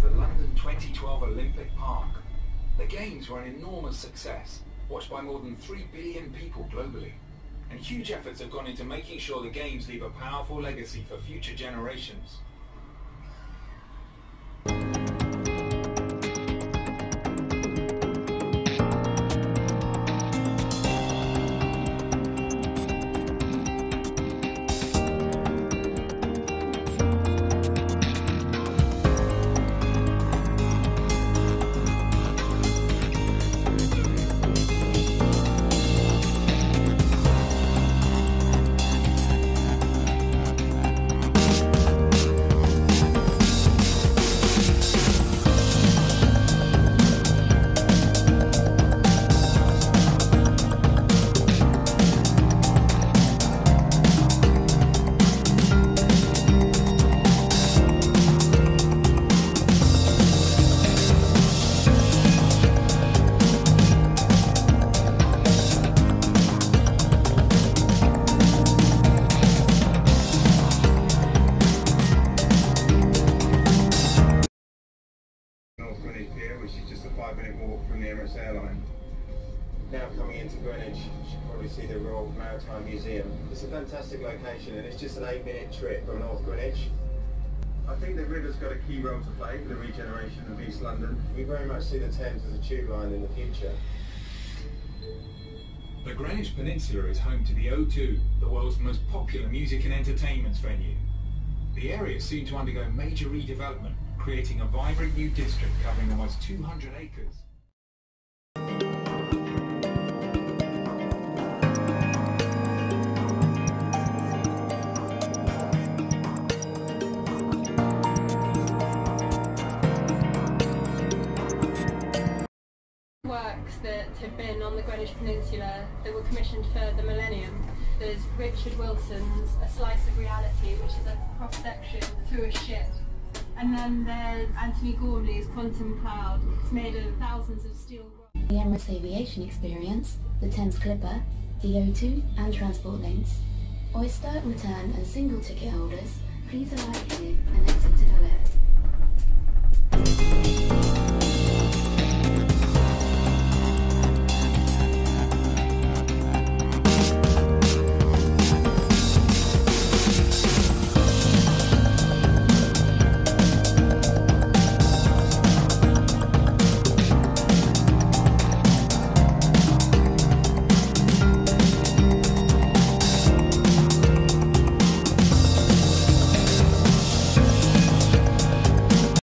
the London 2012 Olympic Park. The Games were an enormous success, watched by more than 3 billion people globally. And huge efforts have gone into making sure the Games leave a powerful legacy for future generations. Now coming into Greenwich, you should probably see the Royal Maritime Museum. It's a fantastic location and it's just an 8-minute trip from North Greenwich. I think the river's got a key role to play in the regeneration of East London. We very much see the Thames as a tube line in the future. The Greenwich Peninsula is home to the O2, the world's most popular music and entertainment venue. The area is soon to undergo major redevelopment, creating a vibrant new district covering almost 200 acres. Works that have been on the Greenwich Peninsula that were commissioned for the millennium. There's Richard Wilson's A Slice of Reality, which is a cross-section through a ship. And then there's Anthony Gormley's Quantum Cloud. It's made of thousands of steel rods. The Emirates Aviation Experience, the Thames Clipper, the O2 and transport links. Oyster, return and single ticket holders, please alight here and exit to the left.